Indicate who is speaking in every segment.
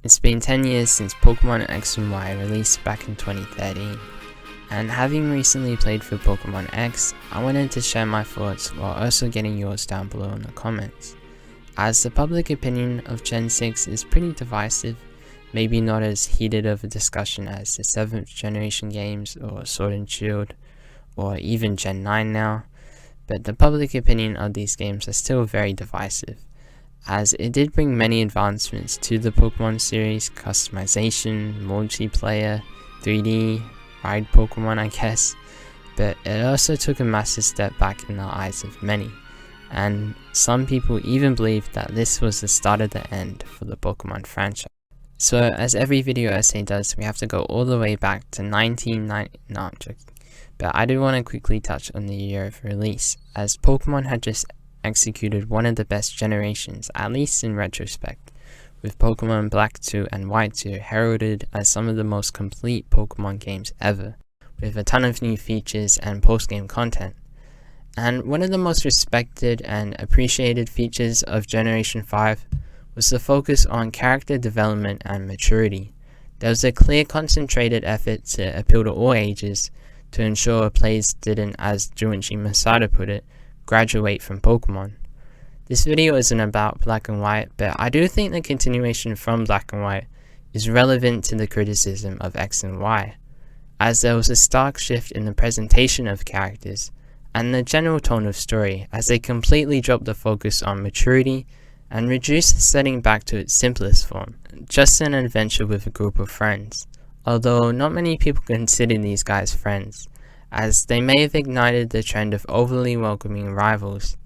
Speaker 1: It's been 10 years since Pokémon X and Y released back in 2013, and having recently played through Pokémon X, I wanted to share my thoughts while also getting yours down below in the comments. As the public opinion of Gen 6 is pretty divisive, maybe not as heated of a discussion as the 7th generation games or Sword and Shield, or even Gen 9 now, but the public opinion of these games are still very divisive, as it did bring many advancements to the Pokemon series: customization, multiplayer, 3D, ride Pokemon I guess, but it also took a massive step back in the eyes of many, and some people even believe that this was the start of the end for the Pokemon franchise. So as every video essay does, we have to go all the way back to 1990, no I'm joking, but I do want to quickly touch on the year of release, as Pokemon had just executed one of the best generations, at least in retrospect, with Pokemon Black 2 and White 2 heralded as some of the most complete Pokemon games ever, with a ton of new features and post-game content. And one of the most respected and appreciated features of Generation 5 was the focus on character development and maturity. There was a clear concentrated effort to appeal to all ages to ensure players didn't, as Junichi Masada put it, graduate from Pokemon. This video isn't about Black and White, but I do think the continuation from Black and White is relevant to the criticism of X and Y, as there was a stark shift in the presentation of characters and the general tone of story, as they completely dropped the focus on maturity and reduced the setting back to its simplest form, just an adventure with a group of friends, although not many people consider these guys friends, as they may have ignited the trend of overly welcoming rivals.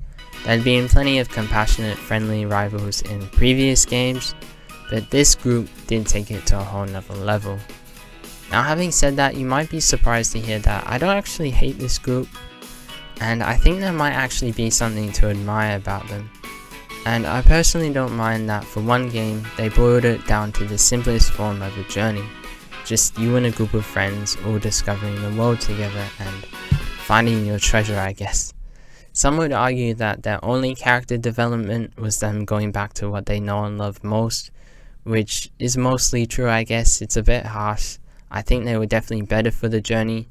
Speaker 1: There had been plenty of compassionate, friendly rivals in previous games, but this group did take it to a whole nother level. Now, having said that, you might be surprised to hear that I don't actually hate this group, and I think there might actually be something to admire about them. And I personally don't mind that for one game, they boiled it down to the simplest form of a journey. Just you and a group of friends all discovering the world together and finding your treasure, I guess. Some would argue that their only character development was them going back to what they know and love most, which is mostly true, I guess. It's a bit harsh. I think they were definitely better for the journey,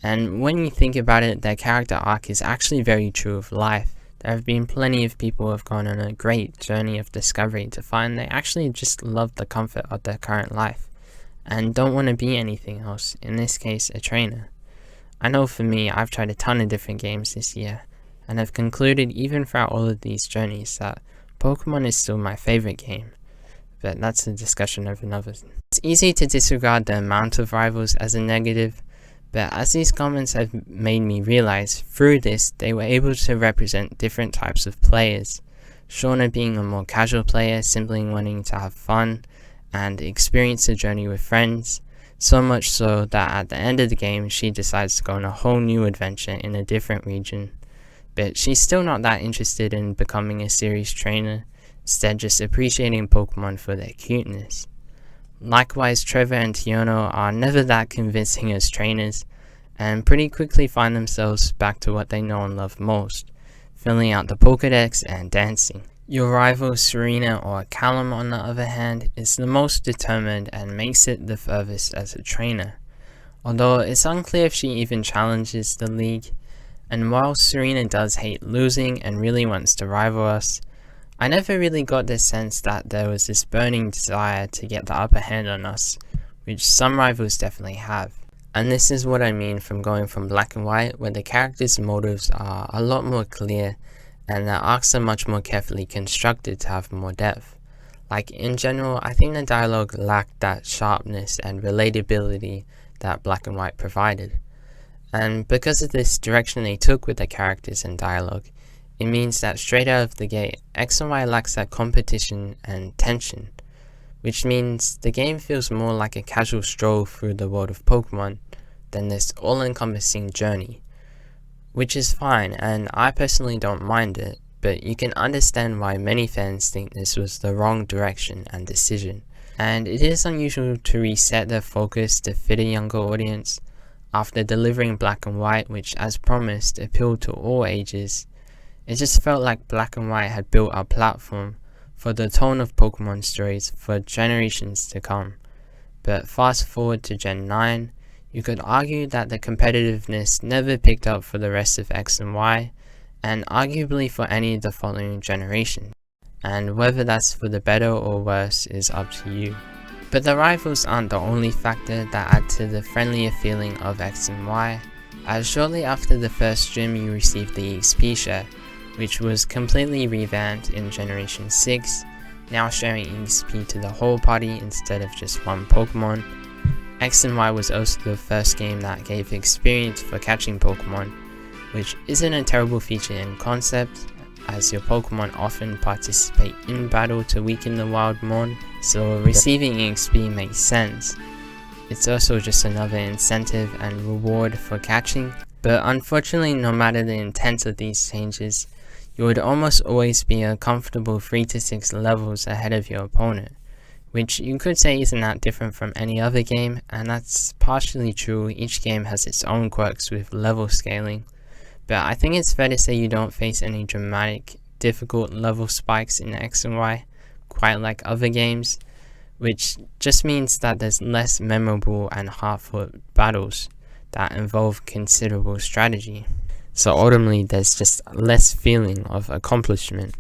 Speaker 1: and when you think about it, their character arc is actually very true of life. There have been plenty of people who have gone on a great journey of discovery to find they actually just love the comfort of their current life and don't want to be anything else, in this case a trainer. I know for me, I've tried a ton of different games this year, and have concluded even throughout all of these journeys that Pokemon is still my favorite game, but that's a discussion of another. It's easy to disregard the amount of rivals as a negative, but as these comments have made me realize, through this they were able to represent different types of players. Shauna being a more casual player, simply wanting to have fun and experience the journey with friends, so much so that at the end of the game she decides to go on a whole new adventure in a different region. But she's still not that interested in becoming a serious trainer, instead just appreciating Pokemon for their cuteness. Likewise, Trevor and Tiano are never that convincing as trainers, and pretty quickly find themselves back to what they know and love most, filling out the Pokédex and dancing. Your rival Serena or Callum, on the other hand, is the most determined and makes it the furthest as a trainer, although it's unclear if she even challenges the league. And while Serena does hate losing and really wants to rival us, I never really got the sense that there was this burning desire to get the upper hand on us, which some rivals definitely have. And this is what I mean from going from Black and White, where the characters' motives are a lot more clear and their arcs are much more carefully constructed to have more depth. Like, in general, I think the dialogue lacked that sharpness and relatability that Black and White provided. And because of this direction they took with the characters and dialogue, it means that straight out of the gate, X and Y lacks that competition and tension, which means the game feels more like a casual stroll through the world of Pokemon than this all-encompassing journey, which is fine, and I personally don't mind it, but you can understand why many fans think this was the wrong direction and decision. And it is unusual to reset their focus to fit a younger audience after delivering Black and White, which, as promised, appealed to all ages. It just felt like Black and White had built a platform for the tone of Pokemon stories for generations to come. But fast forward to Gen 9, you could argue that the competitiveness never picked up for the rest of X and Y, and arguably for any of the following generations. And whether that's for the better or worse is up to you. But the rivals aren't the only factor that add to the friendlier feeling of X and Y, as shortly after the first gym you received the XP share, which was completely revamped in Generation 6, now sharing XP to the whole party instead of just one Pokemon. X and Y was also the first game that gave experience for catching Pokemon, which isn't a terrible feature in concept, as your Pokemon often participate in battle to weaken the wild mon, so receiving XP makes sense. It's also just another incentive and reward for catching, but unfortunately no matter the intent of these changes, you would almost always be a comfortable 3 to 6 levels ahead of your opponent, which you could say isn't that different from any other game, and that's partially true. Each game has its own quirks with level scaling. But I think it's fair to say you don't face any dramatic, difficult level spikes in X and Y, quite like other games, which just means that there's less memorable and hard-fought battles that involve considerable strategy. So ultimately there's just less feeling of accomplishment.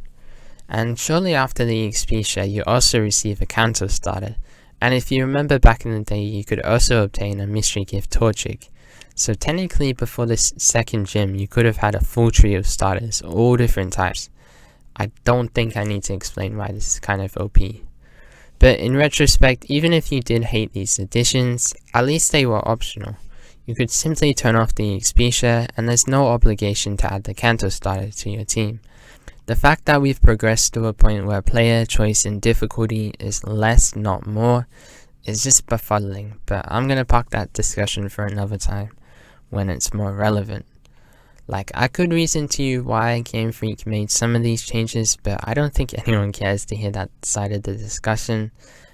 Speaker 1: And shortly after the XP share you also receive a Kanto starter, and if you remember back in the day you could also obtain a mystery gift Torchic. So technically before this second gym you could have had a full tree of starters, all different types. I don't think I need to explain why this is kind of OP. But in retrospect, even if you did hate these additions, at least they were optional. You could simply turn off the XP share and there's no obligation to add the Kanto starter to your team. The fact that we've progressed to a point where player choice and difficulty is less, not more, is just befuddling, but I'm gonna park that discussion for another time, when it's more relevant. Like, I could reason to you why Game Freak made some of these changes, but I don't think anyone cares to hear that side of the discussion,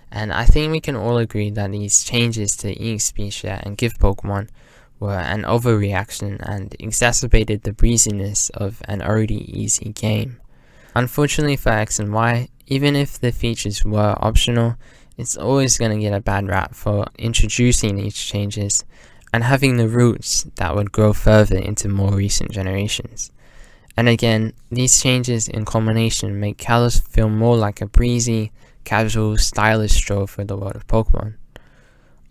Speaker 1: and I think we can all agree that these changes to EXP share and gift Pokemon were an overreaction and exacerbated the breeziness of an already easy game. Unfortunately for X and Y, even if the features were optional, it's always going to get a bad rap for introducing these changes and having the roots that would grow further into more recent generations. And again, these changes in culmination make Kalos feel more like a breezy, casual, stylish stroll for the world of Pokemon.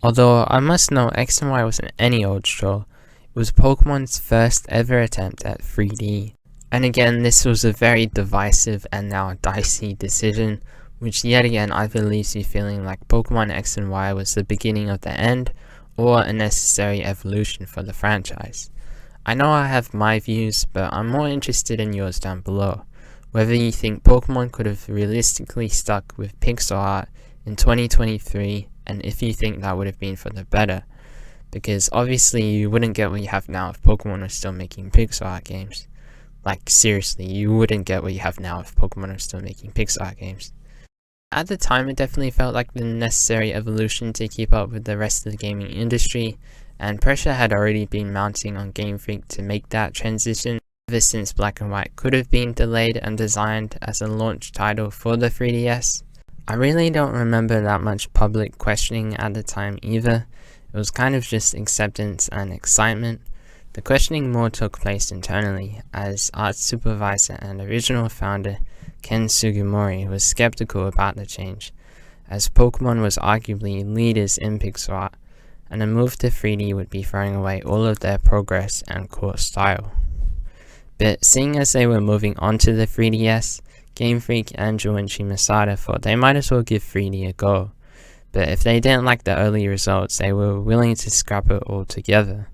Speaker 1: Although I must note X and Y wasn't any old stroll, it was Pokemon's first ever attempt at 3D. And again, this was a very divisive and now dicey decision, which yet again either leaves you feeling like Pokemon X and Y was the beginning of the end, or a necessary evolution for the franchise. I know I have my views, but I'm more interested in yours down below. Whether you think Pokemon could have realistically stuck with pixel art in 2023, and if you think that would have been for the better. Because obviously you wouldn't get what you have now if Pokemon was still making pixel art games. Like seriously, you wouldn't get what you have now if Pokemon are still making pixel art games. At the time, it definitely felt like the necessary evolution to keep up with the rest of the gaming industry, and pressure had already been mounting on Game Freak to make that transition ever since Black and White could have been delayed and designed as a launch title for the 3DS. I really don't remember that much public questioning at the time either. It was kind of just acceptance and excitement. The questioning more took place internally, as art supervisor and original founder Ken Sugimori was skeptical about the change, as Pokemon was arguably leaders in pixel art, and a move to 3D would be throwing away all of their progress and core style. But seeing as they were moving on to the 3DS, Game Freak and Junichi Masada thought they might as well give 3D a go, but if they didn't like the early results, they were willing to scrap it altogether.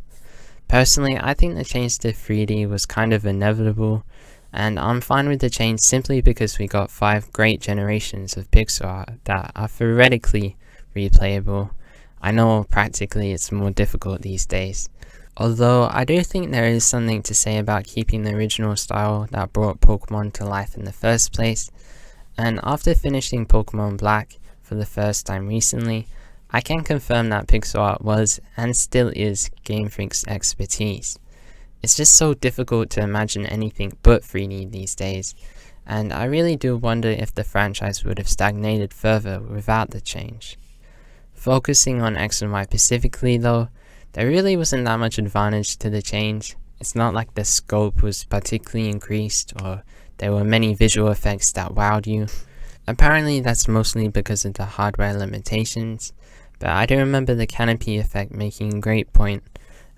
Speaker 1: Personally, I think the change to 3D was kind of inevitable, and I'm fine with the change simply because we got 5 great generations of pixel art that are theoretically replayable. I know practically it's more difficult these days. Although I do think there is something to say about keeping the original style that brought Pokemon to life in the first place, and after finishing Pokemon Black for the first time recently, I can confirm that pixel art was and still is Game Freak's expertise. It's just so difficult to imagine anything but 3D these days, and I really do wonder if the franchise would have stagnated further without the change. Focusing on X and Y specifically though, there really wasn't that much advantage to the change. It's not like the scope was particularly increased or there were many visual effects that wowed you. Apparently that's mostly because of the hardware limitations, but I do remember the canopy effect making a great point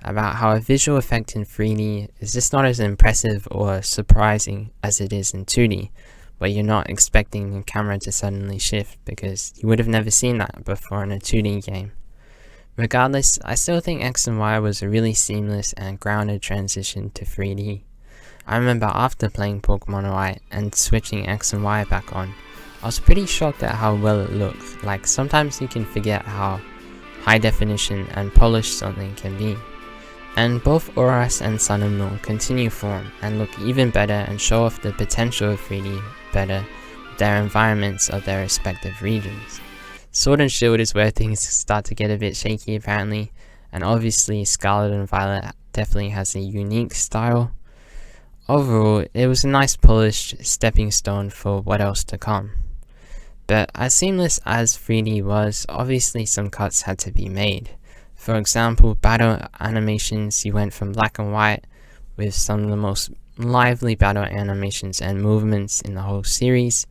Speaker 1: about how a visual effect in 3D is just not as impressive or surprising as it is in 2D, where you're not expecting the camera to suddenly shift because you would have never seen that before in a 2D game. Regardless, I still think X and Y was a really seamless and grounded transition to 3D. I remember after playing Pokemon Y and switching X and Y back on, I was pretty shocked at how well it looked. Like, sometimes you can forget how high definition and polished something can be. And both Oras and Sun and Moon continue form and look even better and show off the potential of 3D better with their environments of their respective regions. Sword and Shield is where things start to get a bit shaky apparently, and obviously Scarlet and Violet definitely has a unique style. Overall, it was a nice polished stepping stone for what else to come. But as seamless as 3D was, obviously some cuts had to be made. For example, battle animations, you went from black and white with some of the most lively battle animations and movements in the whole series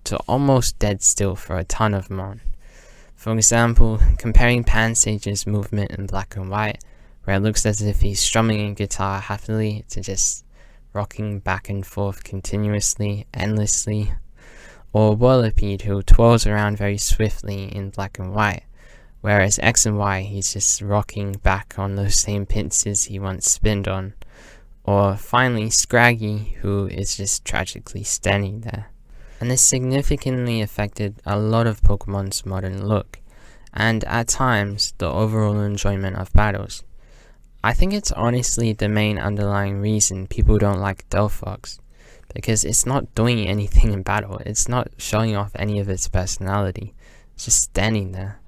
Speaker 1: to almost dead still for a ton of Mon. For example, comparing Pansage's movement in black and white, where it looks as if he's strumming a guitar happily, to just rocking back and forth continuously, endlessly, or Whirlipede, who twirls around very swiftly in black and white, whereas X and Y he's just rocking back on those same pincers he once spinned on, or finally Scraggy, who is just tragically standing there. And this significantly affected a lot of Pokemon's modern look, and at times the overall enjoyment of battles. I think it's honestly the main underlying reason people don't like Delphox, because it's not doing anything in battle, it's not showing off any of its personality, it's just standing there.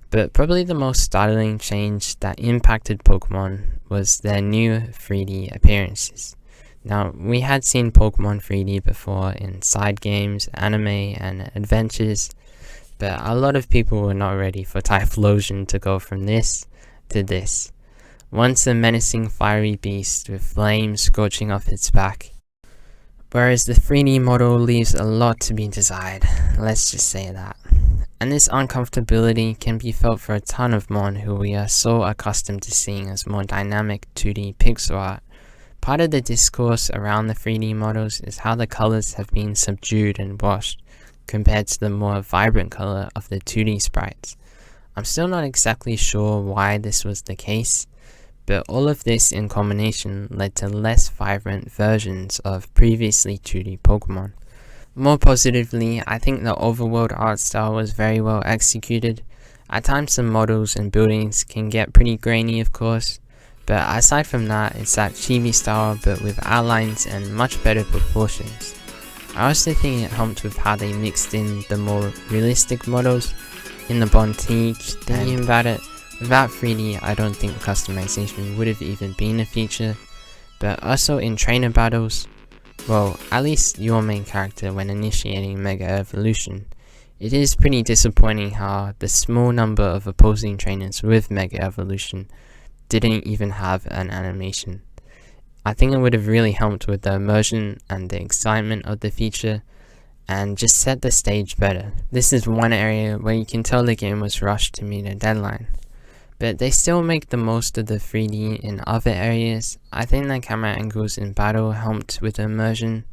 Speaker 1: But probably the most startling change that impacted Pokemon was their new 3D appearances. Now, we had seen Pokemon 3D before in side games, anime, and adventures, but a lot of people were not ready for Typhlosion to go from this to this. Once a menacing fiery beast with flames scorching off its back, whereas the 3D model leaves a lot to be desired, let's just say that. And this uncomfortability can be felt for a ton of Mon who we are so accustomed to seeing as more dynamic 2D pixel art. Part of the discourse around the 3D models is how the colors have been subdued and washed, compared to the more vibrant color of the 2D sprites. I'm still not exactly sure why this was the case, but all of this in combination led to less vibrant versions of previously 2D Pokemon. More positively, I think the overworld art style was very well executed. At times the models and buildings can get pretty grainy of course, but aside from that, it's that chibi style but with outlines and much better proportions. I also think it helped with how they mixed in the more realistic models in the Bontique. Thinking about it, without 3D I don't think customization would have even been a feature, but also in trainer battles, well, at least your main character when initiating Mega Evolution, it is pretty disappointing how the small number of opposing trainers with Mega Evolution didn't even have an animation. I think it would have really helped with the immersion and the excitement of the feature, and just set the stage better. This is one area where you can tell the game was rushed to meet a deadline. But they still make the most of the 3D in other areas. I think the camera angles in battle helped with immersion,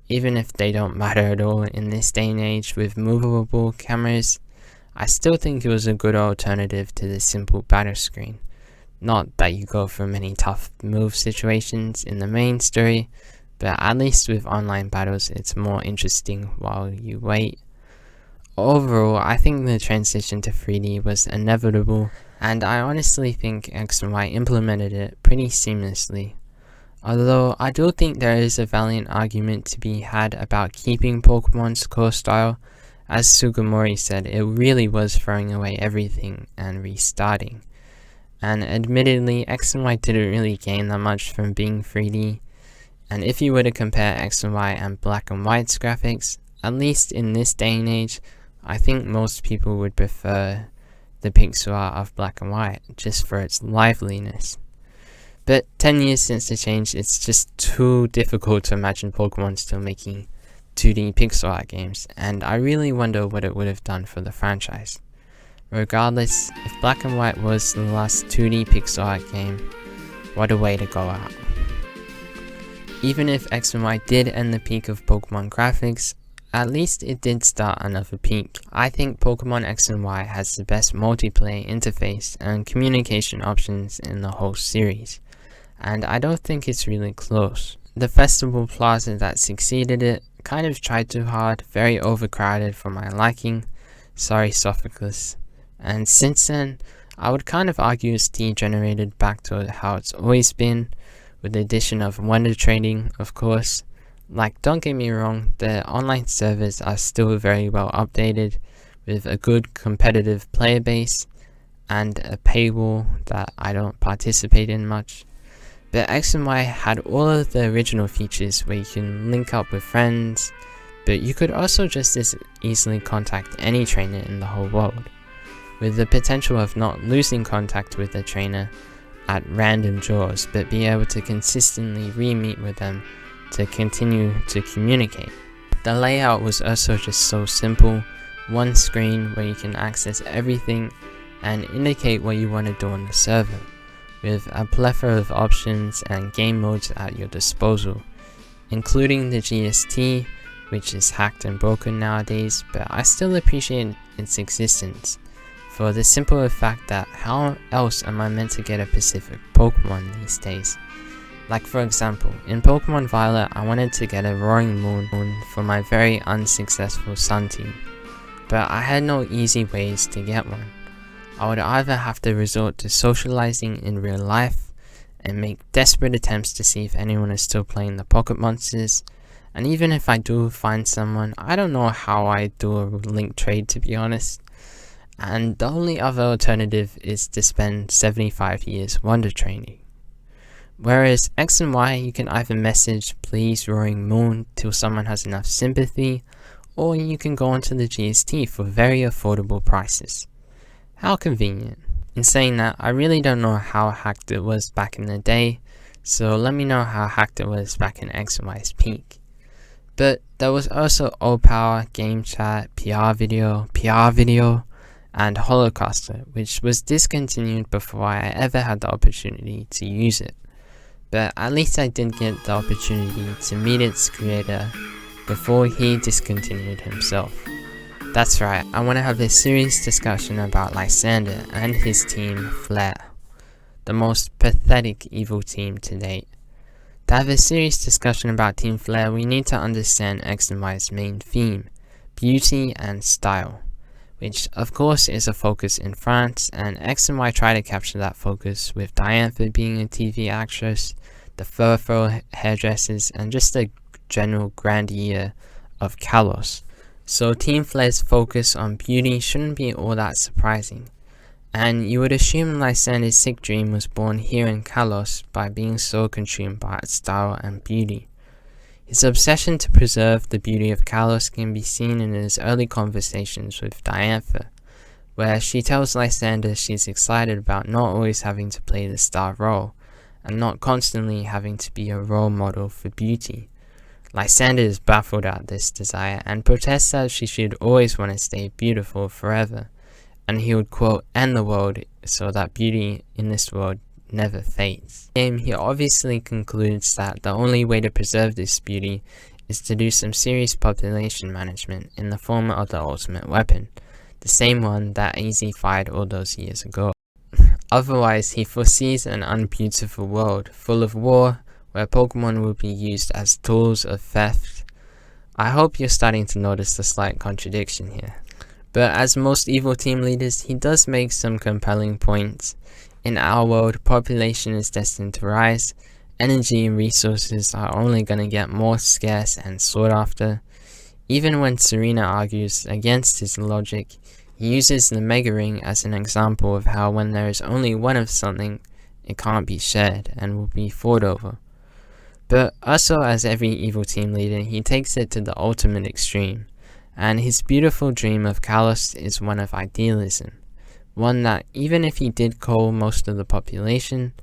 Speaker 1: even if they don't matter at all in this day and age with movable cameras. I still think it was a good alternative to the simple battle screen. Not that you go for many tough move situations in the main story, but at least with online battles it's more interesting while you wait. Overall, I think the transition to 3D was inevitable, and I honestly think X and Y implemented it pretty seamlessly. Although I do think there is a valiant argument to be had about keeping Pokemon's core style. As Sugimori said, it really was throwing away everything and restarting. And admittedly, X and Y didn't really gain that much from being 3D. And if you were to compare X and Y and black and white's graphics, at least in this day and age, I think most people would prefer the pixel art of black and white, just for its liveliness. But 10 years since the change, it's just too difficult to imagine Pokemon still making 2D pixel art games, and I really wonder what it would have done for the franchise. Regardless, if black and white was the last 2D pixel art game, what a way to go out. Even if X and Y did end the peak of Pokemon graphics, at least it did start another peak. I think Pokemon X and Y has the best multiplayer interface and communication options in the whole series, and I don't think it's really close. The Festival Plaza that succeeded it kind of tried too hard, very overcrowded for my liking, sorry Sophocles, and since then, I would kind of argue it's degenerated back to how it's always been, with the addition of wonder trading, of course. Like, don't get me wrong, the online servers are still very well updated, with a good competitive player base, and a paywall that I don't participate in much. But X and Y had all of the original features where you can link up with friends, but you could also just as easily contact any trainer in the whole world, with the potential of not losing contact with the trainer at random draws, but be able to consistently re-meet with them to continue to communicate. The layout was also just so simple, one screen where you can access everything and indicate what you want to do on the server, with a plethora of options and game modes at your disposal, including the GST, which is hacked and broken nowadays, but I still appreciate its existence, for the simple fact that how else am I meant to get a Pacific Pokemon these days? Like, for example, in Pokemon Violet, I wanted to get a Roaring Moon for my very unsuccessful Sun team, but I had no easy ways to get one. I would either have to resort to socializing in real life and make desperate attempts to see if anyone is still playing the Pocket Monsters, and even if I do find someone, I don't know how I do a link trade, to be honest. And the only other alternative is to spend 75 years wonder trading. Whereas X and Y, you can either message please Roaring Moon till someone has enough sympathy, or you can go onto the GST for very affordable prices. How convenient. In saying that, I really don't know how hacked it was back in the day, so let me know how hacked it was back in X and Y's peak. But there was also O-Power, Game Chat, PR video, and Holocaster, which was discontinued before I ever had the opportunity to use it. But at least I did get the opportunity to meet its creator before he discontinued himself. That's right, I want to have a serious discussion about Lysander and his team Flare, the most pathetic evil team to date. To have a serious discussion about Team Flare, we need to understand X and Y's main theme, beauty and style, which of course is a focus in France, and X and Y try to capture that focus with Diantha being a TV actress, the fur hairdressers, and just the general grandeur of Kalos. So Team Flare's focus on beauty shouldn't be all that surprising, and you would assume Lysander's sick dream was born here in Kalos by being so consumed by its style and beauty. His obsession to preserve the beauty of Kalos can be seen in his early conversations with Diantha, where she tells Lysander she's excited about not always having to play the star role, and not constantly having to be a role model for beauty. Lysander is baffled at this desire and protests that she should always want to stay beautiful forever, and he would quote, "end the world so that beauty in this world never fades." He obviously concludes that the only way to preserve this beauty is to do some serious population management in the form of the ultimate weapon, the same one that AZ fired all those years ago. Otherwise, he foresees an unbeautiful world, full of war, where Pokemon will be used as tools of theft. I hope you're starting to notice the slight contradiction here. But as most evil team leaders, he does make some compelling points. In our world, population is destined to rise, energy and resources are only going to get more scarce and sought after. Even when Serena argues against his logic, he uses the Mega Ring as an example of how when there is only one of something, it can't be shared and will be fought over. But also, as every evil team leader, he takes it to the ultimate extreme, and his beautiful dream of Kalos is one of idealism. One that, even if he did cull most of the population,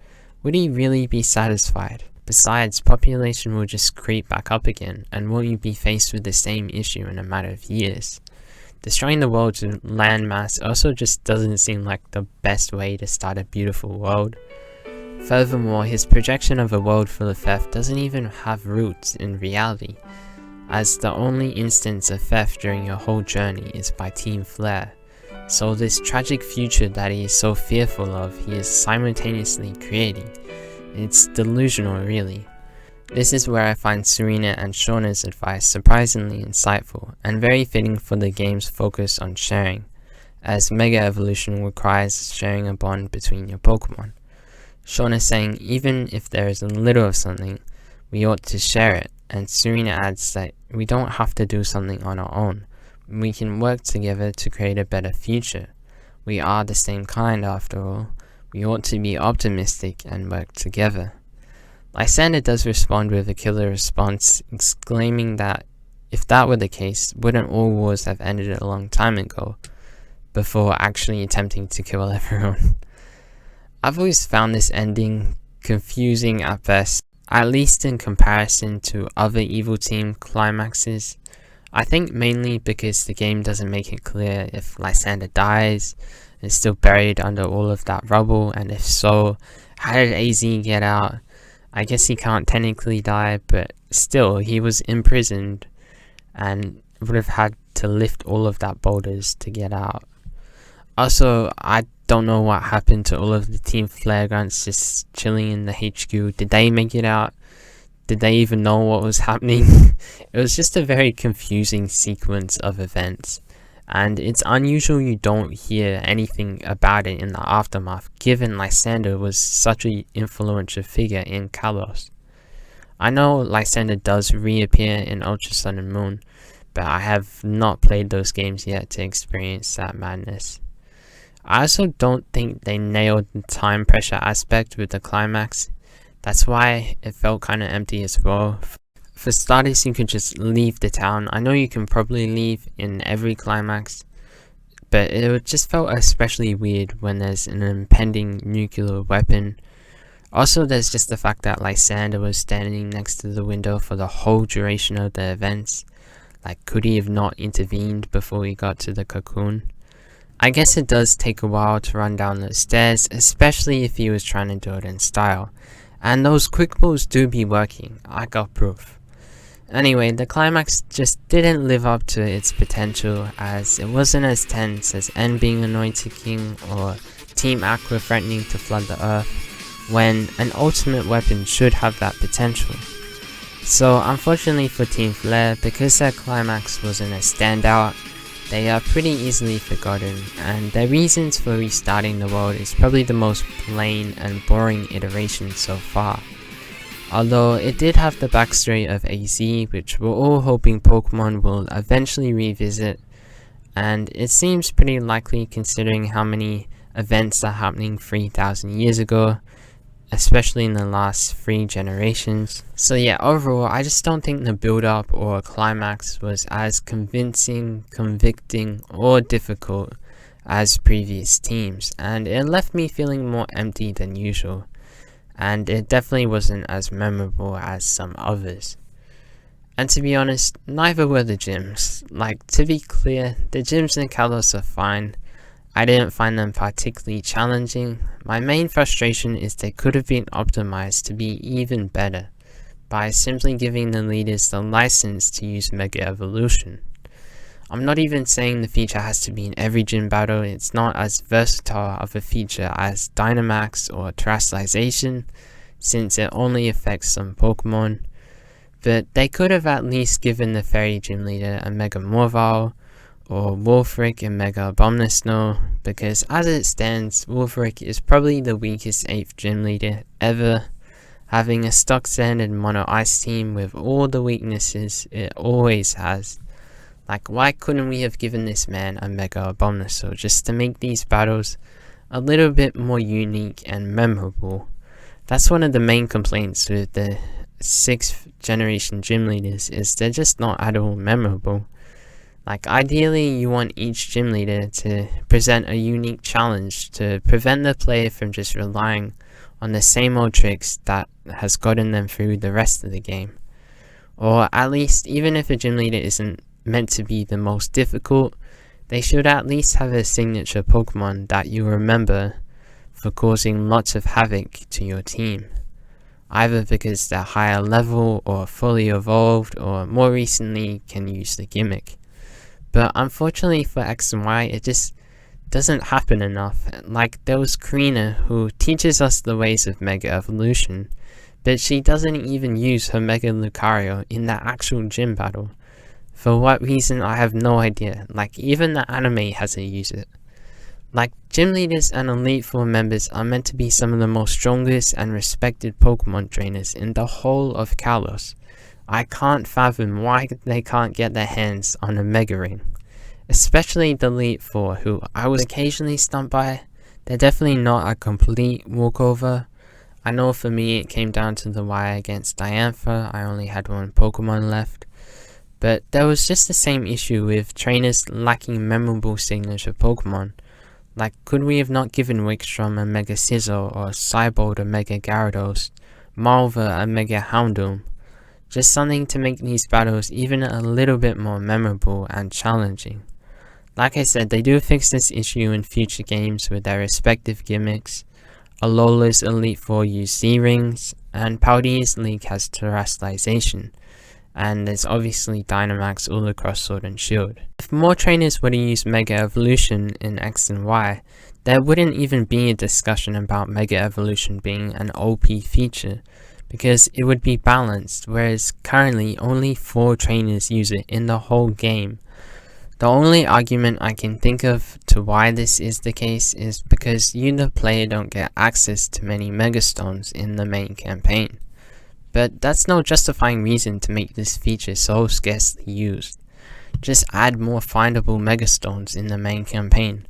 Speaker 1: would he really be satisfied? Besides, population will just creep back up again, and will you be faced with the same issue in a matter of years? Destroying the world's landmass also just doesn't seem like the best way to start a beautiful world. Furthermore, his projection of a world full of theft doesn't even have roots in reality, as the only instance of theft during your whole journey is by Team Flare. So this tragic future that he is so fearful of, he is simultaneously creating. It's delusional, really. This is where I find Xerneas and Xerneas' advice surprisingly insightful, and very fitting for the game's focus on sharing, as Mega Evolution requires sharing a bond between your Pokemon. Xerneas saying even if there is a little of something, we ought to share it, and Xerneas adds that we don't have to do something on our own. We can work together to create a better future. We are the same kind after all. We ought to be optimistic and work together. Lysander does respond with a killer response, exclaiming that if that were the case, wouldn't all wars have ended a long time ago, before actually attempting to kill everyone. I've always found this ending confusing at best, at least in comparison to other Evil Team climaxes. I think mainly because the game doesn't make it clear if Lysander dies, is still buried under all of that rubble, and if so, how did AZ get out? I guess he can't technically die, but still, he was imprisoned and would have had to lift all of that boulders to get out. Also, I don't know what happened to all of the Team Flare grunts just chilling in the HQ. Did they make it out? Did they even know what was happening? It was just a very confusing sequence of events, and it's unusual you don't hear anything about it in the aftermath, given Lysander was such an influential figure in Kalos. I know Lysander does reappear in Ultra Sun and Moon, but I have not played those games yet to experience that madness. I also don't think they nailed the time pressure aspect with the climax. That's why it felt kind of empty as well. For starters, you could just leave the town. I know you can probably leave in every climax, but it just felt especially weird when there's an impending nuclear weapon. Also, there's just the fact that Lysander was standing next to the window for the whole duration of the events. Like, could he have not intervened before he got to the cocoon? I guess it does take a while to run down those stairs, especially if he was trying to do it in style. And those quick pulls do be working, I got proof. Anyway, the climax just didn't live up to its potential, as it wasn't as tense as N being anointed king or Team Aqua threatening to flood the earth, when an ultimate weapon should have that potential. So unfortunately for Team Flare, because their climax wasn't a standout, they are pretty easily forgotten, and their reasons for restarting the world is probably the most plain and boring iteration so far. Although it did have the backstory of AZ, which we're all hoping Pokemon will eventually revisit, and it seems pretty likely considering how many events are happening 3,000 years ago, especially in the last 3 generations. So yeah, overall, I just don't think the build-up or climax was as convincing, convicting, or difficult as previous teams, and it left me feeling more empty than usual, and it definitely wasn't as memorable as some others. And to be honest, neither were the gyms. Like, to be clear, the gyms in Kalos are fine. I didn't find them particularly challenging. My main frustration is they could have been optimized to be even better by simply giving the leaders the license to use Mega Evolution. I'm not even saying the feature has to be in every gym battle. It's not as versatile of a feature as Dynamax or Terrestrialization, since it only affects some Pokemon. But they could have at least given the Fairy Gym Leader a Mega Morval, or Wulfric and Mega Abomasnow, because as it stands, Wulfric is probably the weakest 8th gym leader ever, having a stock standard mono ice team with all the weaknesses it always has. Like, why couldn't we have given this man a Mega Abomasnow just to make these battles a little bit more unique and memorable? That's one of the main complaints with the 6th generation gym leaders is they're just not at all memorable. Like, ideally you want each gym leader to present a unique challenge to prevent the player from just relying on the same old tricks that has gotten them through the rest of the game. Or at least, even if a gym leader isn't meant to be the most difficult, they should at least have a signature Pokemon that you remember for causing lots of havoc to your team, either because they're higher level or fully evolved, or more recently can use the gimmick. But unfortunately for X and Y, it just doesn't happen enough. Like, there was Karina, who teaches us the ways of Mega Evolution, but she doesn't even use her Mega Lucario in the actual gym battle. For what reason, I have no idea. Like, even the anime hasn't used it. Like, gym leaders and Elite Four members are meant to be some of the most strongest and respected Pokemon trainers in the whole of Kalos. I can't fathom why they can't get their hands on a Mega Ring. Especially the Elite Four, who I was occasionally stumped by. They're definitely not a complete walkover. I know for me it came down to the wire against Diantha. I only had one Pokemon left. But there was just the same issue with trainers lacking memorable signature Pokemon. Like, could we have not given Wickstrom a Mega Scizor, or Cybold a Mega Gyarados, Malva a Mega Houndoom? Just something to make these battles even a little bit more memorable and challenging. Like I said, they do fix this issue in future games with their respective gimmicks. Alola's Elite Four use Z-Rings, and Paldea's League has Terastallization, and there's obviously Dynamax all across Sword and Shield. If more trainers were to use Mega Evolution in X and Y, there wouldn't even be a discussion about Mega Evolution being an OP feature, because it would be balanced, whereas currently only 4 trainers use it in the whole game. The only argument I can think of to why this is the case is because you the player don't get access to many Megastones in the main campaign. But that's no justifying reason to make this feature so scarcely used. Just add more findable Megastones in the main campaign.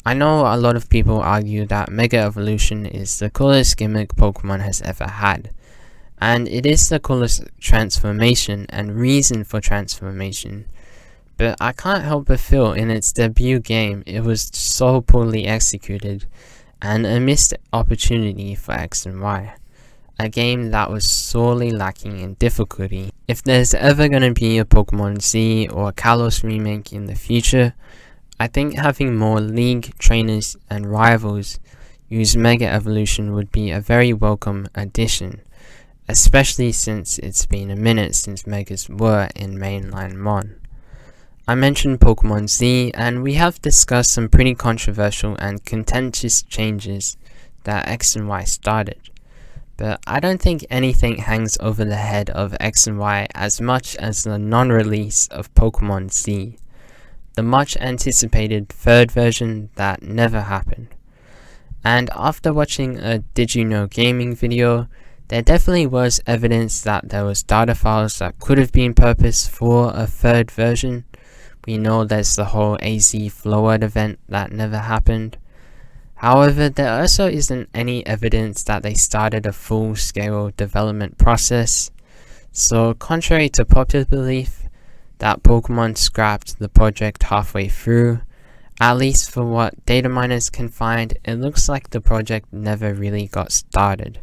Speaker 1: I know a lot of people argue that Mega Evolution is the coolest gimmick Pokemon has ever had, and it is the coolest transformation and reason for transformation, but I can't help but feel in its debut game it was so poorly executed and a missed opportunity for X and Y, a game that was sorely lacking in difficulty. If there's ever gonna be a Pokemon Z or Kalos remake in the future, I think having more League trainers and rivals use Mega Evolution would be a very welcome addition, especially since it's been a minute since Megas were in mainline Mon. I mentioned Pokemon Z, and we have discussed some pretty controversial and contentious changes that X and Y started, but I don't think anything hangs over the head of X and Y as much as the non-release of Pokemon Z. The much anticipated 3rd version that never happened. And after watching a Did You Know Gaming video, there definitely was evidence that there was data files that could have been purposed for a 3rd version. We know there's the whole AZ Floward event that never happened. However, there also isn't any evidence that they started a full-scale development process. So contrary to popular belief, that Pokemon scrapped the project halfway through, at least for what data miners can find, it looks like the project never really got started.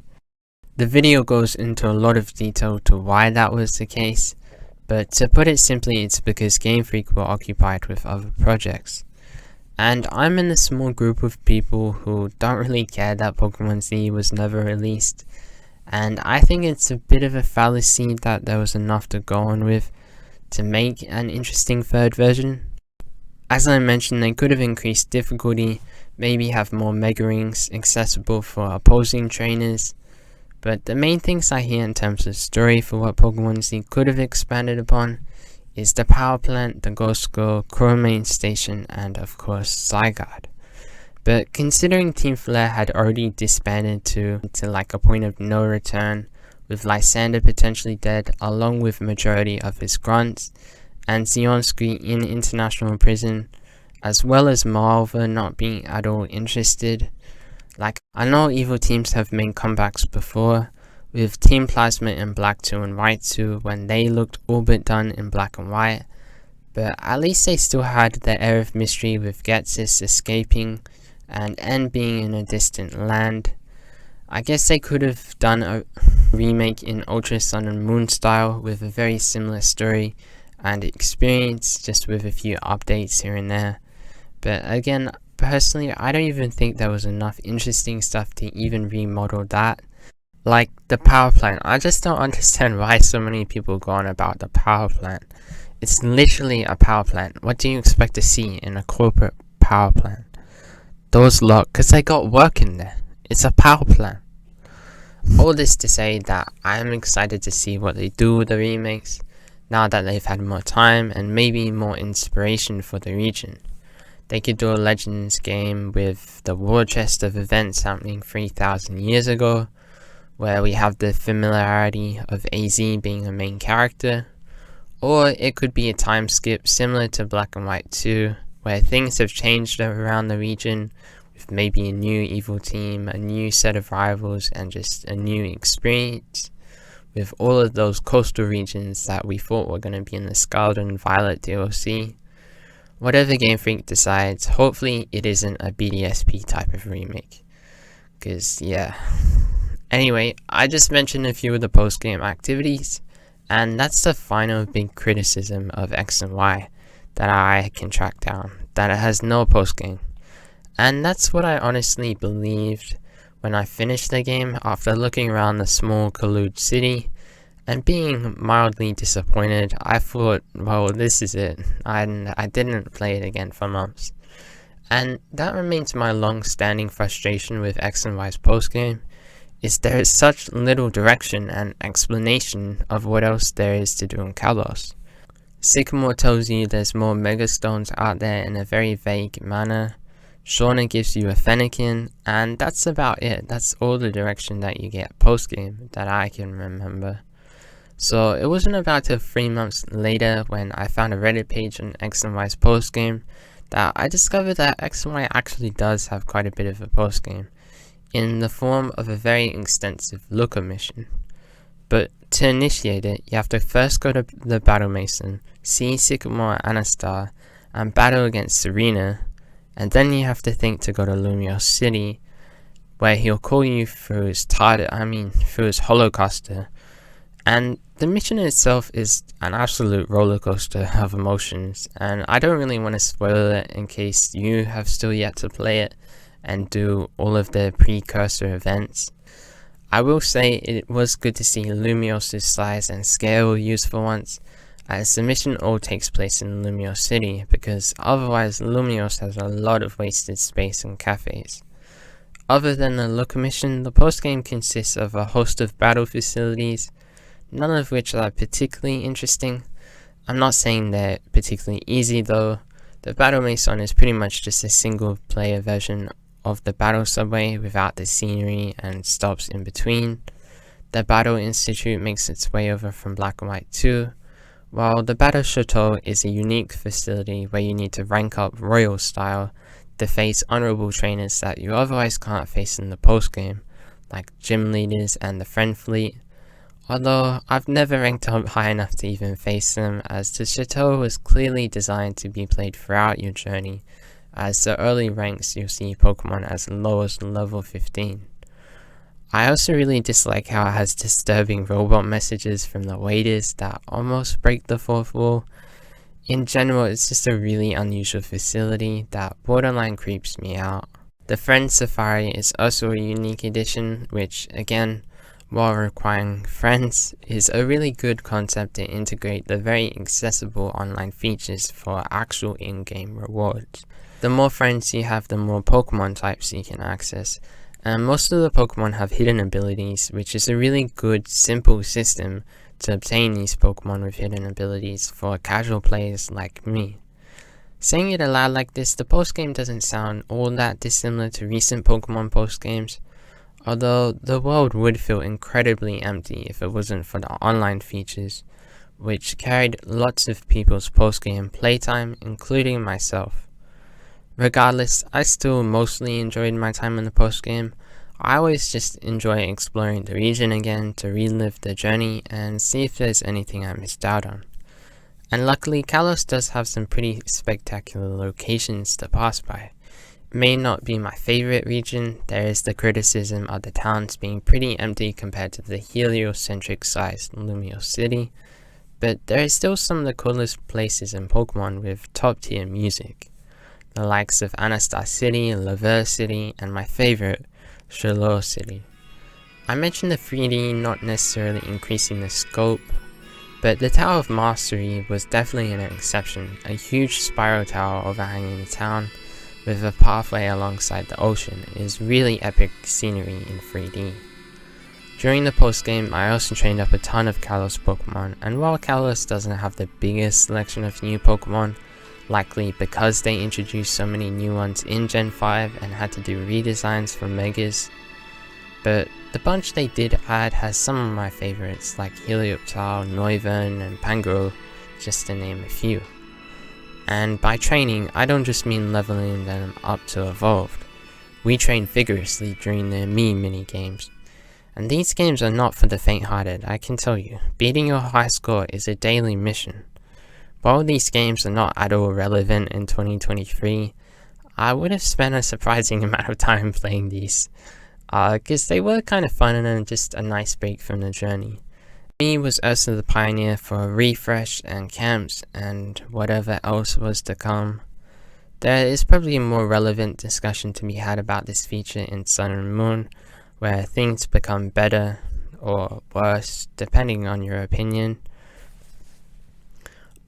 Speaker 1: The video goes into a lot of detail to why that was the case, but to put it simply, it's because Game Freak were occupied with other projects. And I'm in the small group of people who don't really care that Pokemon Z was never released, and I think it's a bit of a fallacy that there was enough to go on with to make an interesting 3rd version. As I mentioned, they could have increased difficulty, maybe have more Mega Rings accessible for opposing trainers, but the main things I hear in terms of story for what Pokemon Z could have expanded upon is the power plant, the Ghost Girl, Chromane Station, and of course Zygarde. But considering Team Flare had already disbanded to like a point of no return, with Lysander potentially dead along with majority of his grunts, and Zionski in international prison, as well as Malva not being at all interested. Like, I know evil teams have made comebacks before, with Team Plasma in black 2 and white 2 when they looked all but done in black and white, but at least they still had the air of mystery with Getsis escaping and N being in a distant land. I guess they could have done a remake in Ultra Sun and Moon style with a very similar story and experience, just with a few updates here and there. But again, personally, I don't even think there was enough interesting stuff to even remodel that. Like the power plant, I just don't understand why so many people go on about the power plant. It's literally a power plant. What do you expect to see in a corporate power plant? Those look, cause they got work in there. It's a power plant. All this to say that I am excited to see what they do with the remakes, now that they've had more time and maybe more inspiration for the region. They could do a Legends game with the war chest of events happening 3,000 years ago, where we have the familiarity of AZ being a main character, or it could be a time skip similar to Black and White 2, where things have changed around the region, with maybe a new evil team, a new set of rivals, and just a new experience, with all of those coastal regions that we thought were going to be in the Scarlet and Violet DLC. Whatever Game Freak decides, hopefully it isn't a BDSP type of remake, cause yeah. Anyway, I just mentioned a few of the post-game activities, and that's the final big criticism of X and Y that I can track down, that it has no post-game. And that's what I honestly believed when I finished the game after looking around the small Kalos city and being mildly disappointed. I thought, well, this is it, and I didn't play it again for months. And that remains my long-standing frustration with X and Y's post-game, is there is such little direction and explanation of what else there is to do in Kalos. Sycamore tells you there's more megastones out there in a very vague manner. Shauna gives you a Fennekin, and that's about it. That's all the direction that you get post-game that I can remember. So it wasn't about till 3 months later when I found a Reddit page on X and Y's post-game that I discovered that X and Y actually does have quite a bit of a post-game, in the form of a very extensive looker mission. But to initiate it, you have to first go to the Battle Mason, see Sycamore Anastar, and battle against Serena, and then you have to think to go to Lumiose City, where he'll call you through his through his holocaster. And the mission itself is an absolute roller coaster of emotions, and I don't really want to spoil it in case you have still yet to play it and do all of the precursor events. I will say it was good to see Lumiose's size and scale used for once, as the mission all takes place in Lumiose City, because otherwise Lumiose has a lot of wasted space and cafes. Other than the looker mission, the postgame consists of a host of battle facilities, none of which are particularly interesting. I'm not saying they're particularly easy though. The Battle Mason is pretty much just a single player version of the Battle Subway without the scenery and stops in between. The Battle Institute makes its way over from Black and White 2, while the Battle Chateau is a unique facility where you need to rank up royal style to face honorable trainers that you otherwise can't face in the post-game, like gym leaders and the friend fleet. Although I've never ranked up high enough to even face them, as the Chateau was clearly designed to be played throughout your journey, as the early ranks you'll see Pokemon as low as level 15. I also really dislike how it has disturbing robot messages from the waiters that almost break the fourth wall. In general, it's just a really unusual facility that borderline creeps me out. The Friend Safari is also a unique addition, which again, while requiring friends, is a really good concept to integrate the very accessible online features for actual in-game rewards. The more friends you have, the more Pokemon types you can access, and most of the Pokemon have hidden abilities, which is a really good, simple system to obtain these Pokemon with hidden abilities for casual players like me. Saying it aloud like this, the postgame doesn't sound all that dissimilar to recent Pokemon postgames, although the world would feel incredibly empty if it wasn't for the online features, which carried lots of people's postgame playtime, including myself. Regardless, I still mostly enjoyed my time in the postgame, I always just enjoy exploring the region again to relive the journey and see if there's anything I missed out on. And luckily, Kalos does have some pretty spectacular locations to pass by. It may not be my favorite region. There is the criticism of the towns being pretty empty compared to the heliocentric sized Lumiose City, but there is still some of the coolest places in Pokemon with top tier music. The likes of Anastar City, Laver City, and my favorite, Xerneas City. I mentioned the 3D not necessarily increasing the scope, but the Tower of Mastery was definitely an exception. A huge spiral tower overhanging the town with a pathway alongside the ocean is really epic scenery in 3D. During the post-game, I also trained up a ton of Kalos Pokemon, and while Kalos doesn't have the biggest selection of new Pokemon, likely because they introduced so many new ones in Gen 5 and had to do redesigns for Megas, but the bunch they did add has some of my favorites like Yveltal, Noivern, and Pangoro, just to name a few. And by training, I don't just mean leveling them up to evolved. We train vigorously during the mini games. And these games are not for the faint-hearted, I can tell you. Beating your high score is a daily mission. While these games are not at all relevant in 2023, I would have spent a surprising amount of time playing these, because they were kind of fun and just a nice break from the journey. Me was also the pioneer for refresh and camps and whatever else was to come. There is probably a more relevant discussion to be had about this feature in Sun and Moon, where things become better or worse depending on your opinion.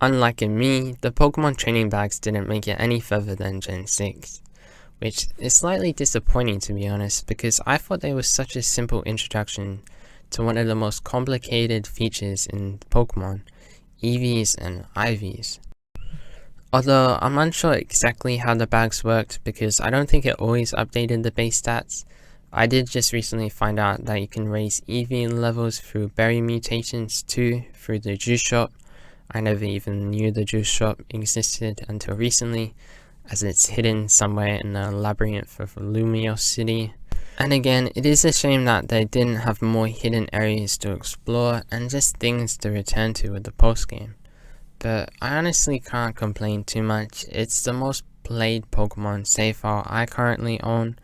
Speaker 1: Unlike in me, the Pokemon training bags didn't make it any further than Gen 6, which is slightly disappointing to be honest, because I thought they were such a simple introduction to one of the most complicated features in Pokemon, EVs and IVs. Although I'm unsure exactly how the bags worked because I don't think it always updated the base stats. I did just recently find out that you can raise EV levels through berry mutations too through the juice shop. I never even knew the juice shop existed until recently, as it's hidden somewhere in the labyrinth of Lumiose City. And again, it is a shame that they didn't have more hidden areas to explore and just things to return to with the post-game. But I honestly can't complain too much. It's the most played Pokemon save file I currently own,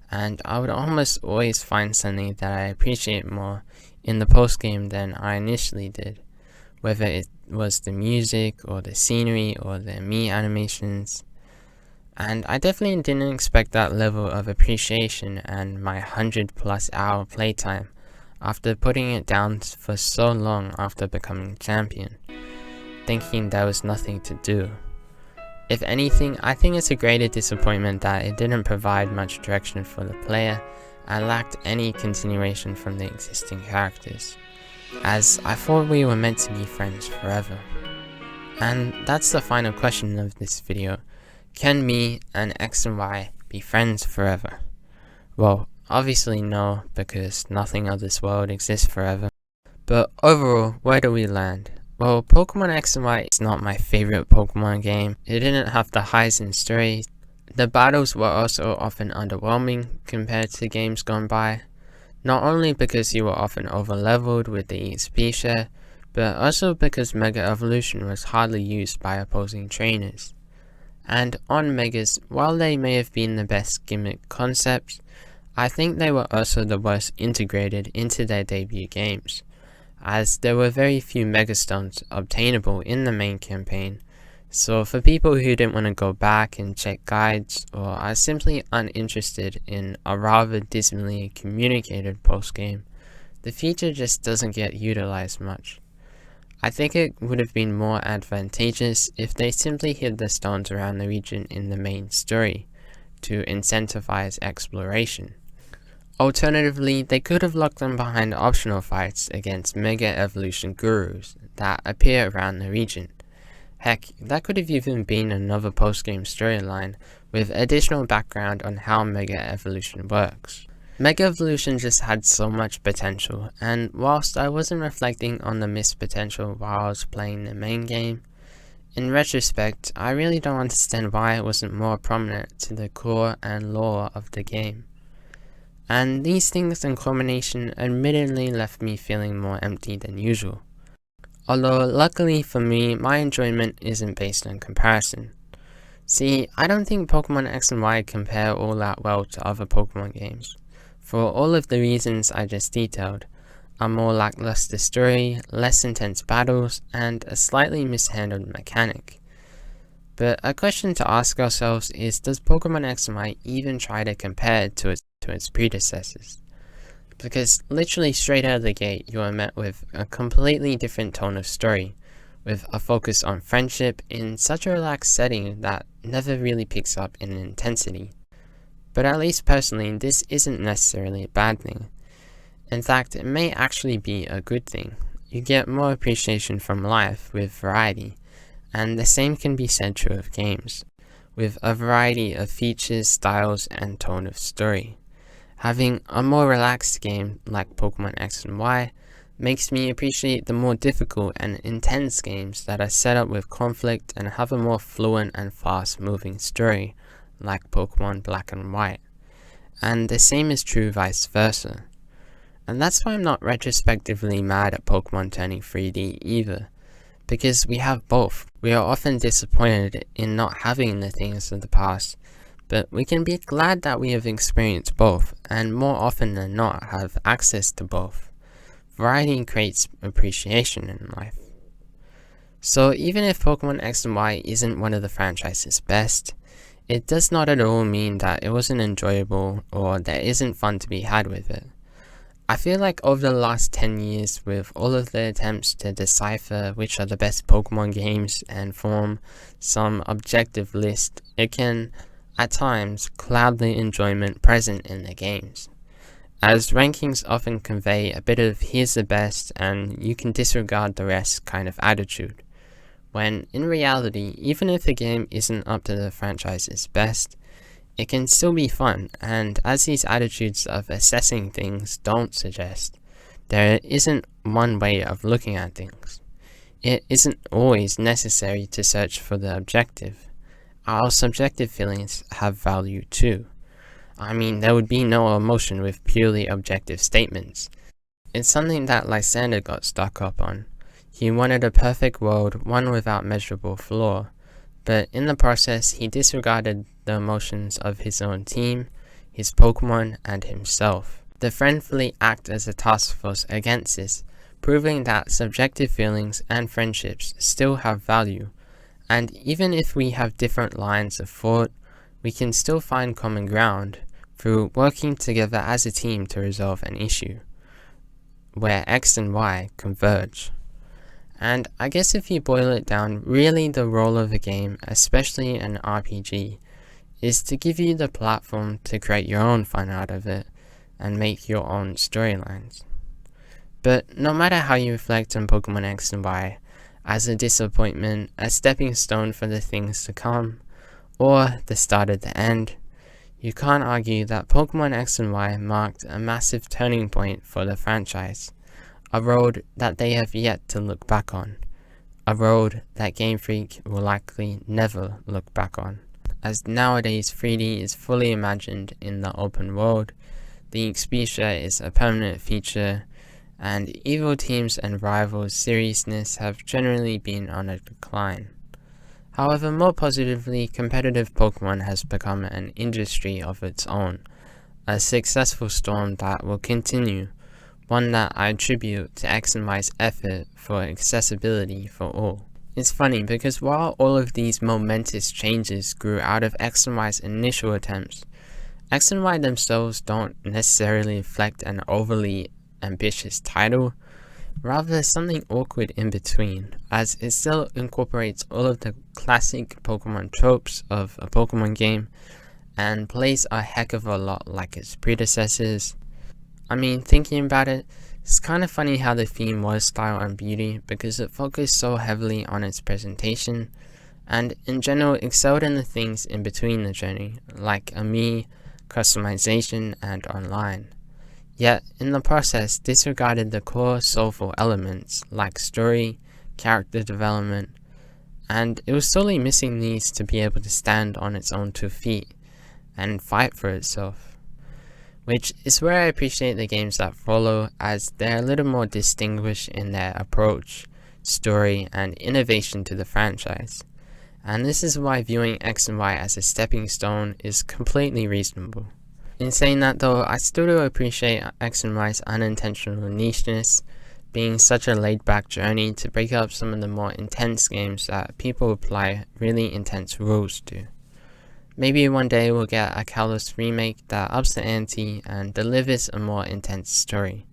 Speaker 1: and I would almost always find something that I appreciate more in the post-game than I initially did. Whether it was the music, or the scenery, or the me animations. And I definitely didn't expect that level of appreciation and my 100+ hour playtime after putting it down for so long after becoming champion, thinking there was nothing to do. If anything, I think it's a greater disappointment that it didn't provide much direction for the player and lacked any continuation from the existing characters, as I thought we were meant to be friends forever. And that's the final question of this video. Can me and X and Y be friends forever? Well, obviously no, because nothing of this world exists forever. But overall, where do we land? Well, Pokemon X and Y is not my favorite Pokemon game. It didn't have the highs in story. The battles were also often underwhelming compared to games gone by. Not only because you were often over-leveled with the EXP share, but also because Mega Evolution was hardly used by opposing trainers. And on Megas, while they may have been the best gimmick concepts, I think they were also the worst integrated into their debut games, as there were very few Megastones obtainable in the main campaign. So for people who didn't want to go back and check guides, or are simply uninterested in a rather dismally communicated post-game, the feature just doesn't get utilized much. I think it would have been more advantageous if they simply hid the stones around the region in the main story, to incentivize exploration. Alternatively, they could have locked them behind optional fights against Mega Evolution Gurus that appear around the region. Heck, that could have even been another post-game storyline with additional background on how Mega Evolution works. Mega Evolution just had so much potential, and whilst I wasn't reflecting on the missed potential while I was playing the main game, in retrospect, I really don't understand why it wasn't more prominent to the core and lore of the game. and these things in combination admittedly left me feeling more empty than usual. Although luckily for me, my enjoyment isn't based on comparison. See, I don't think Pokemon X and Y compare all that well to other Pokemon games, for all of the reasons I just detailed: a more lackluster story, less intense battles, and a slightly mishandled mechanic. But a question to ask ourselves is, does Pokemon X and Y even try to compare it to its predecessors? Because literally straight out of the gate, you are met with a completely different tone of story, with a focus on friendship in such a relaxed setting that never really picks up in intensity. But at least personally, this isn't necessarily a bad thing. In fact, it may actually be a good thing. You get more appreciation from life with variety, and the same can be said true of games, with a variety of features, styles, and tone of story. Having a more relaxed game like Pokemon X and Y makes me appreciate the more difficult and intense games that are set up with conflict and have a more fluent and fast-moving story, like Pokemon Black and White. And the same is true vice versa. And that's why I'm not retrospectively mad at Pokemon turning 3D either, because we have both. We are often disappointed in not having the things of the past, but we can be glad that we have experienced both, and more often than not have access to both. Variety creates appreciation in life. So even if Pokemon X and Y isn't one of the franchise's best, it does not at all mean that it wasn't enjoyable or there isn't fun to be had with it. I feel like over the last 10 years, with all of the attempts to decipher which are the best Pokemon games and form some objective list, it can, at times, cloud the enjoyment present in the games, as rankings often convey a bit of here's the best and you can disregard the rest kind of attitude, when in reality, even if a game isn't up to the franchise's best, it can still be fun. And as these attitudes of assessing things don't suggest, there isn't one way of looking at things. It isn't always necessary to search for the objective. Our subjective feelings have value too. I mean, there would be no emotion with purely objective statements. It's something that Lysander got stuck up on. He wanted a perfect world, one without measurable flaw, but in the process he disregarded the emotions of his own team, his Pokemon, and himself. The friendly act as a task force against this, proving that subjective feelings and friendships still have value, and even if we have different lines of thought, we can still find common ground through working together as a team to resolve an issue, where X and Y converge. And I guess if you boil it down, really the role of a game, especially an RPG, is to give you the platform to create your own fun out of it and make your own storylines. But no matter how you reflect on Pokemon X and Y as a disappointment, a stepping stone for the things to come, or the start of the end, you can't argue that Pokemon X and Y marked a massive turning point for the franchise. A road that they have yet to look back on. A road that Game Freak will likely never look back on. As nowadays 3D is fully imagined in the open world, the exposure is a permanent feature, and evil teams and rivals' seriousness have generally been on a decline. However, more positively, competitive Pokemon has become an industry of its own, a successful storm that will continue, one that I attribute to X and Y's effort for accessibility for all. It's funny because while all of these momentous changes grew out of X and Y's initial attempts, X and Y themselves don't necessarily reflect an overly ambitious title, rather something awkward in between, as it still incorporates all of the classic Pokemon tropes of a Pokemon game and plays a heck of a lot like its predecessors. I mean, thinking about it, it's kind of funny how the theme was style and beauty because it focused so heavily on its presentation and in general excelled in the things in between the journey, like a me, customization, and online. Yet, in the process, disregarded the core soulful elements like story, character development, and it was solely missing these to be able to stand on its own 2 feet and fight for itself. which is where I appreciate the games that follow, as they're a little more distinguished in their approach, story, and innovation to the franchise. And this is why viewing X and Y as a stepping stone is completely reasonable. In saying that though, I still do appreciate X and Y's unintentional nicheness, being such a laid-back journey to break up some of the more intense games that people apply really intense rules to. Maybe one day we'll get a Kalos remake that ups the ante and delivers a more intense story.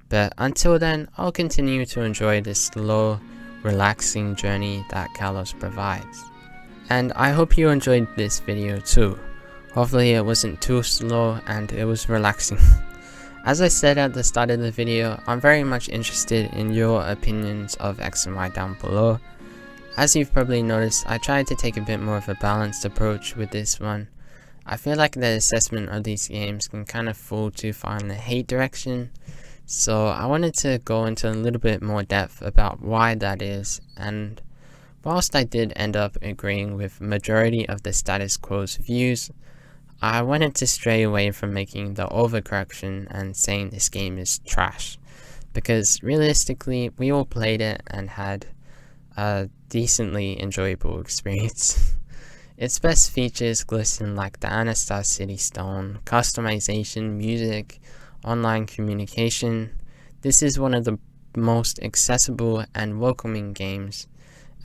Speaker 1: But until then, I'll continue to enjoy this slow, relaxing journey that Kalos provides. And I hope you enjoyed this video too. Hopefully it wasn't too slow and it was relaxing. As I said at the start of the video, I'm very much interested in your opinions of X and Y down below. As you've probably noticed, I tried to take a bit more of a balanced approach with this one. I feel like the assessment of these games can kind of fall too far in the hate direction, so I wanted to go into a little bit more depth about why that is, and whilst I did end up agreeing with majority of the status quo's views, I wanted to stray away from making the overcorrection and saying this game is trash, because realistically we all played it and had a decently enjoyable experience. Its best features glisten like the Anastar City Stone, customization, music, online communication. This is one of the most accessible and welcoming games,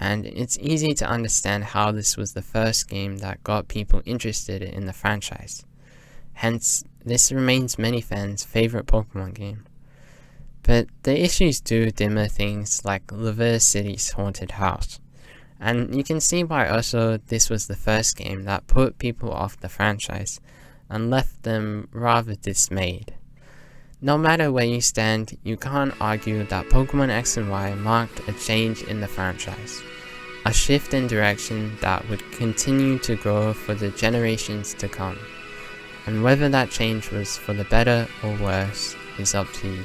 Speaker 1: and it's easy to understand how this was the first game that got people interested in the franchise. Hence, this remains many fans' favorite Pokemon game. But the issues do dimmer things like Laver City's haunted house, and you can see why also this was the first game that put people off the franchise and left them rather dismayed. No matter where you stand, you can't argue that Pokemon X and Y marked a change in the franchise, a shift in direction that would continue to grow for the generations to come, and whether that change was for the better or worse is up to you.